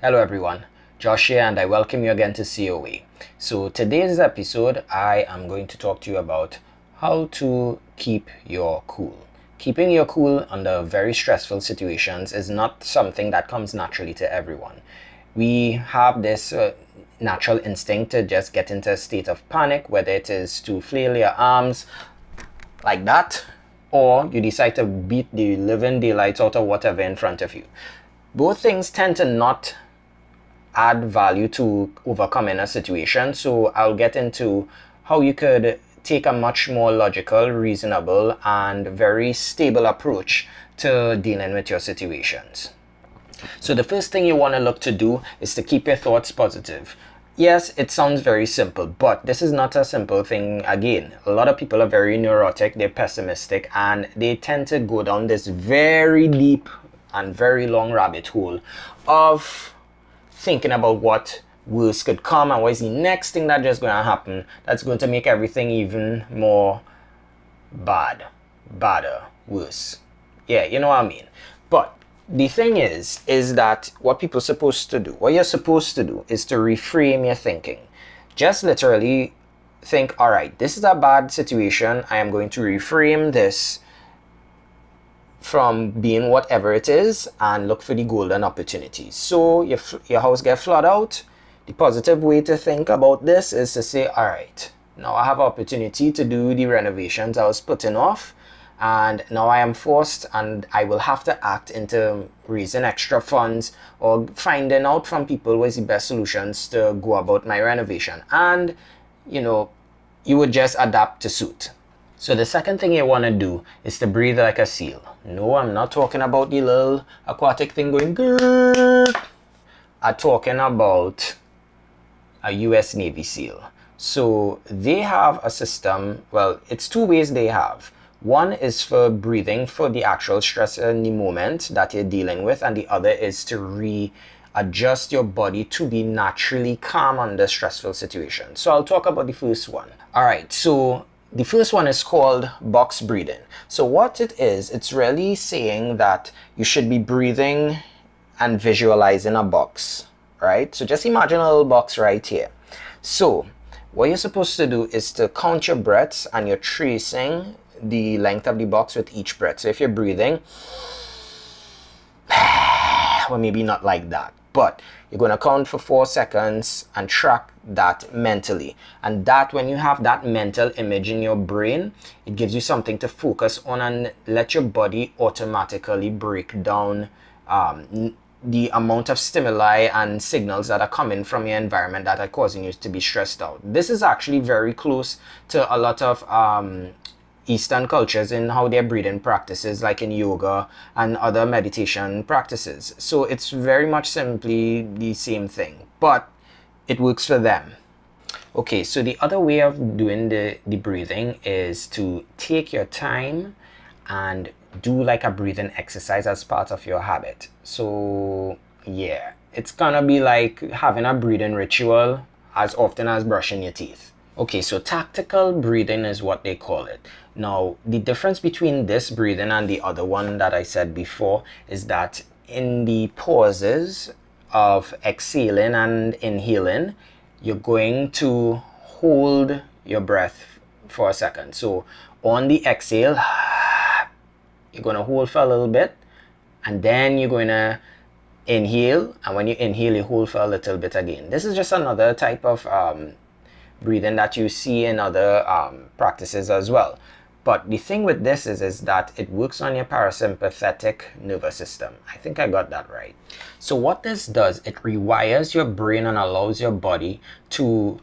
Hello everyone, Josh here and I welcome you again to COA. So today's episode I am going to talk to you about how to keep your cool. Keeping your cool under very stressful situations is not something that comes naturally to everyone. We have this natural instinct to just get into a state of panic, whether it is to flail your arms like that or you decide to beat the living daylights out of whatever in front of you. Both things tend to not add value to overcoming a situation, so I'll get into how you could take a much more logical, reasonable and very stable approach to dealing with your situations. So the first thing you want to look to do is to keep your thoughts positive. Yes, it sounds very simple, but this is not a simple thing again. A lot of people are very neurotic, they're pessimistic, and they tend to go down this very deep and very long rabbit hole of thinking about what worse could come and what is the next thing that's just going to happen that's going to make everything even more badder, worse. Yeah, you know what I mean. But the thing is that what you're supposed to do is to reframe your thinking. Just literally think, all right, this is a bad situation. I am going to reframe this from being whatever it is and look for the golden opportunities. So your house get flooded out. The positive way to think about this is to say, all right, now I have opportunity to do the renovations I was putting off, and now I am forced and I will have to act into raising extra funds or finding out from people what is the best solutions to go about my renovation. And you would just adapt to suit. So the second thing you want to do is to breathe like a seal. No, I'm not talking about the little aquatic thing going grrr. I'm talking about a US Navy SEAL. So they have a system, well, it's two ways they have. One is for breathing for the actual stress in the moment that you're dealing with, and the other is to readjust your body to be naturally calm under stressful situations. So I'll talk about the first one. All right, so the first one is called box breathing. So what it is, it's really saying that you should be breathing and visualizing a box, right? So just imagine a little box right here. So what you're supposed to do is to count your breaths, and you're tracing the length of the box with each breath. So if you're breathing, well, maybe not like that, but you're going to count for 4 seconds and track that mentally. And that, when you have that mental image in your brain, it gives you something to focus on and let your body automatically break down the amount of stimuli and signals that are coming from your environment that are causing you to be stressed out. This is actually very close to a lot of Eastern cultures in how their breathing practices, like in yoga and other meditation practices. So it's very much simply the same thing, but it works for them. Okay, so the other way of doing the breathing is to take your time and do like a breathing exercise as part of your habit. So yeah, it's gonna be like having a breathing ritual as often as brushing your teeth. Okay, so tactical breathing is what they call it. Now, the difference between this breathing and the other one that I said before is that in the pauses of exhaling and inhaling, you're going to hold your breath for a second. So on the exhale, you're going to hold for a little bit, and then you're going to inhale, and when you inhale, you hold for a little bit again. This is just another type of breathing that you see in other practices as well. But the thing with this is that it works on your parasympathetic nervous system. I think I got that right. So what this does, it rewires your brain and allows your body to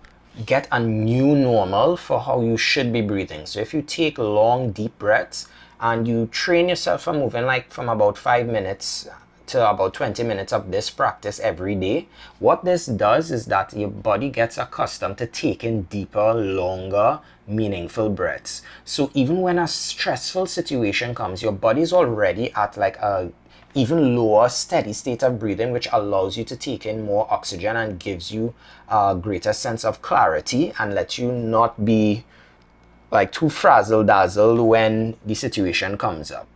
get a new normal for how you should be breathing. So if you take long, deep breaths and you train yourself from moving like from about 5 minutes to about 20 minutes of this practice every day, what this does is that your body gets accustomed to taking deeper, longer, meaningful breaths. So even when a stressful situation comes, your body's already at like a even lower steady state of breathing, which allows you to take in more oxygen and gives you a greater sense of clarity and lets you not be like too frazzle-dazzled when the situation comes up.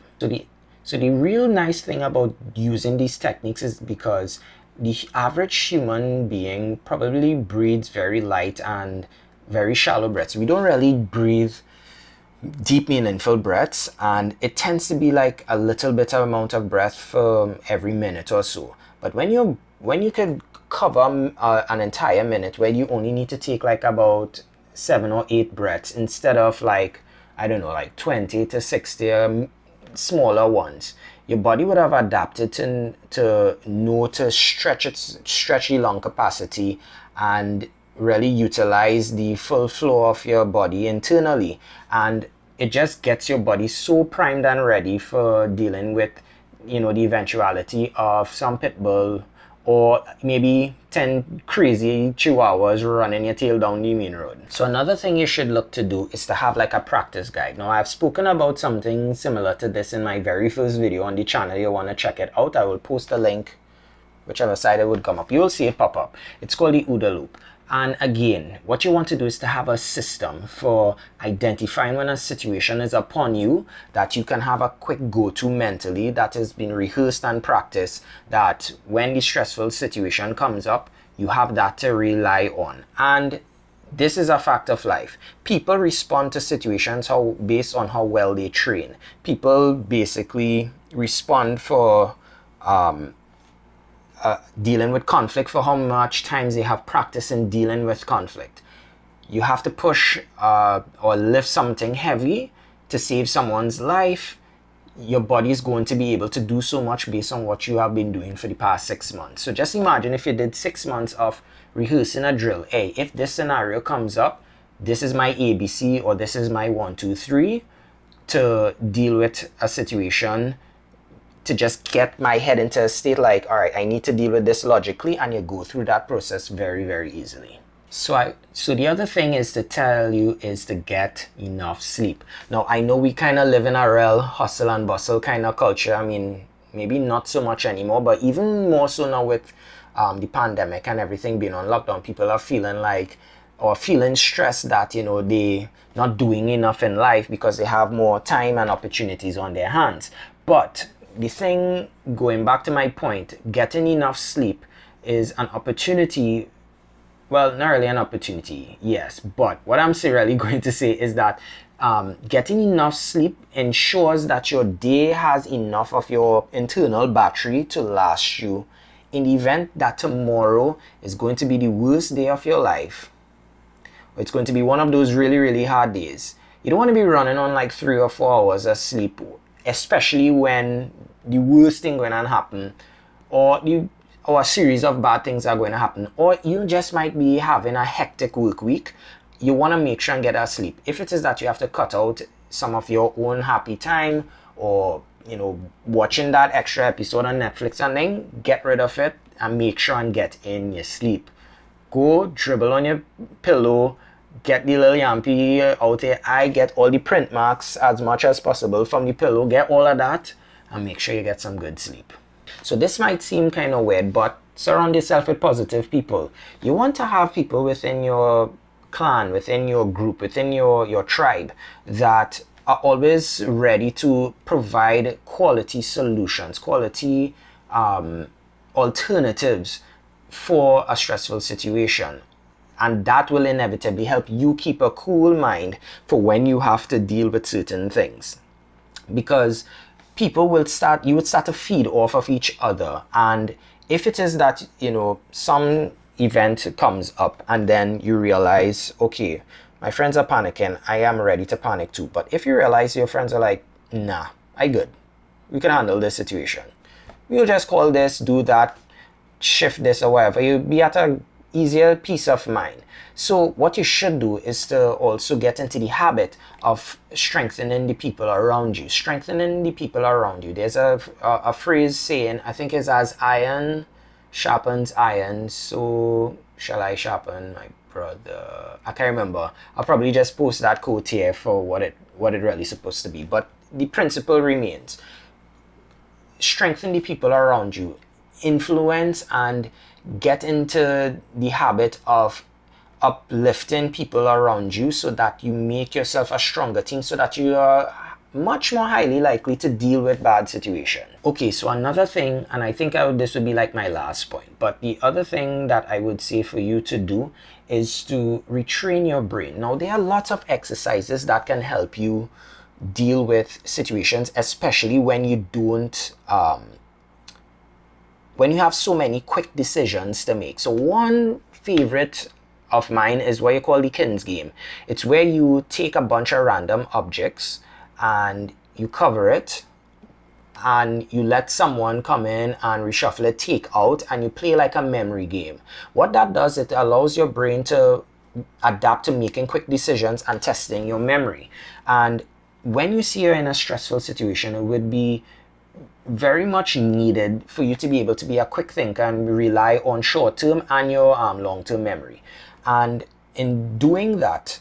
So the real nice thing about using these techniques is because the average human being probably breathes very light and very shallow breaths. We don't really breathe deep, meaningful breaths, and it tends to be like a little bit of amount of breath for every minute or so. But when you could cover an entire minute where you only need to take like about 7 or 8 breaths instead of like, I don't know, like 20 to 60 smaller ones, your body would have adapted to know to stretch the lung capacity and really utilize the full flow of your body internally, and it just gets your body so primed and ready for dealing with, you know, the eventuality of some pit bull or maybe 10 crazy chihuahuas running your tail down the main road. So another thing you should look to do is to have like a practice guide. Now, I've spoken about something similar to this in my very first video on the channel. You want to check it out. I will post a link whichever side it would come up. You will see it pop up. It's called the OODA loop. And again, what you want to do is to have a system for identifying when a situation is upon you, that you can have a quick go-to mentally that has been rehearsed and practiced, that when the stressful situation comes up, you have that to rely on. And this is a fact of life. People respond to situations based on how well they train. People basically respond for dealing with conflict for how much times they have practice in dealing with conflict. You have to push or lift something heavy to save someone's life. Your body is going to be able to do so much based on what you have been doing for the past 6 months. So just imagine if you did 6 months of rehearsing a drill. Hey, if this scenario comes up, this is my ABC, or this is my 1, 2, 3 to deal with a situation, to just get my head into a state like, all right, I need to deal with this logically, and you go through that process very, very easily. So the other thing is to tell you is to get enough sleep. Now, I know we kind of live in a real hustle and bustle kind of culture. I mean, maybe not so much anymore, but even more so now with the pandemic and everything being on lockdown, people are feeling like, or feeling stressed that, you know, they not doing enough in life because they have more time and opportunities on their hands. But the thing, going back to my point, getting enough sleep is an opportunity. Well, not really an opportunity, yes, but what I'm really going to say is that getting enough sleep ensures that your day has enough of your internal battery to last you in the event that tomorrow is going to be the worst day of your life, or it's going to be one of those really, really hard days. You don't want to be running on like 3 or 4 hours of sleep, especially when the worst thing going to happen, or a series of bad things are going to happen, or you just might be having a hectic work week. You want to make sure and get that sleep. If it is that you have to cut out some of your own happy time, or, you know, watching that extra episode on Netflix, and then get rid of it and make sure and get in your sleep. Go dribble on your pillow, get the little yampy out there. I get all the print marks as much as possible from the pillow. Get all of that and make sure you get some good sleep. So this might seem kind of weird, but surround yourself with positive people. You want to have people within your clan, within your group, within your tribe that are always ready to provide quality solutions, quality alternatives for a stressful situation. And that will inevitably help you keep a cool mind for when you have to deal with certain things. Because people will you would start to feed off of each other. And if it is that, you know, some event comes up and then you realize, okay, my friends are panicking, I am ready to panic too. But if you realize your friends are like, nah, I good, we can handle this situation, we'll just call this, do that, shift this or whatever, you'll be at a easier peace of mind. So what you should do is to also get into the habit of strengthening the people around you. Strengthening the people around you. There's a phrase saying, I think it's as iron sharpens iron, so shall I sharpen my brother. I can't remember. I'll probably just post that quote here for what it really supposed to be. But the principle remains. Strengthen the people around you. Influence and get into the habit of uplifting people around you so that you make yourself a stronger team, so that you are much more highly likely to deal with bad situation. Okay, so another thing, and I think this would be like my last point, but the other thing that I would say for you to do is to retrain your brain. Now, there are lots of exercises that can help you deal with situations, especially when you don't, when you have so many quick decisions to make. So one favorite of mine is what you call the Kins game. It's where you take a bunch of random objects and you cover it and you let someone come in and reshuffle it, take out, and you play like a memory game. What that does, it allows your brain to adapt to making quick decisions and testing your memory. And when you see you're in a stressful situation, it would be very much needed for you to be able to be a quick thinker and rely on short-term and your long-term memory. And in doing that,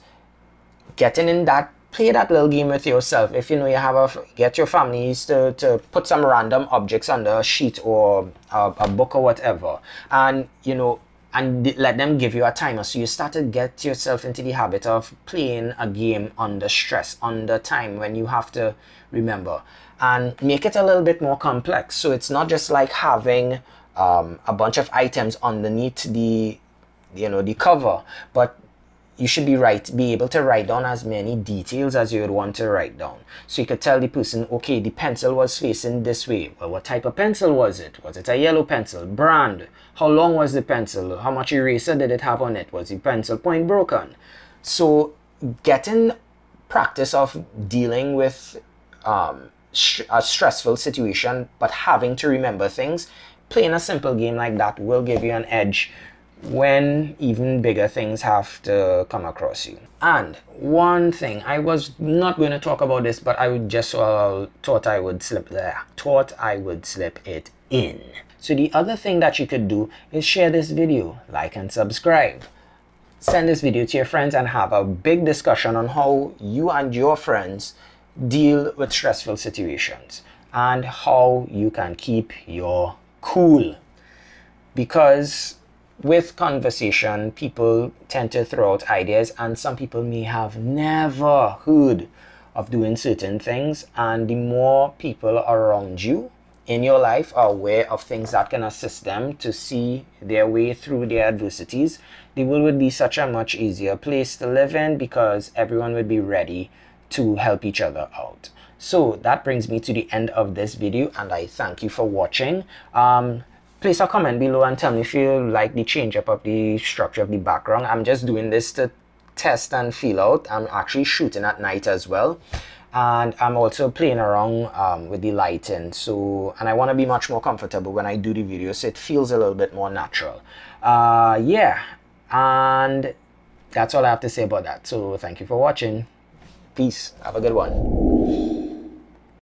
getting in that, play that little game with yourself. If you know you have get your families to put some random objects under a sheet or a book or whatever, and you know, and let them give you a timer. So you start to get yourself into the habit of playing a game under stress, under time, when you have to remember, and make it a little bit more complex. So it's not just like having a bunch of items underneath the, you know, the cover, but you should be able to write down as many details as you would want to write down. So you could tell the person, okay, the pencil was facing this way. Well, what type of pencil was it? Was it a yellow pencil? Brand? How long was the pencil? How much eraser did it have on it? Was the pencil point broken? So getting practice of dealing with a stressful situation, but having to remember things, playing a simple game like that will give you an edge when even bigger things have to come across you. And one thing, I was not going to talk about this, but I would just thought I would slip it in. So the other thing that you could do is share this video, like and subscribe. Send this video to your friends and have a big discussion on how you and your friends deal with stressful situations and how you can keep your cool. Because with conversation, people tend to throw out ideas, and some people may have never heard of doing certain things, and the more people around you in your life are aware of things that can assist them to see their way through their adversities, the world would be such a much easier place to live in, because everyone would be ready to help each other out. So that brings me to the end of this video, and I thank you for watching. Place a comment below and tell me if you like the change up of the structure of the background. I'm just doing this to test and feel out. I'm actually shooting at night as well, and I'm also playing around with the lighting. So, and I want to be much more comfortable when I do the video, so it feels a little bit more natural. Yeah, and that's all I have to say about that. So thank you for watching. Peace. Have a good one.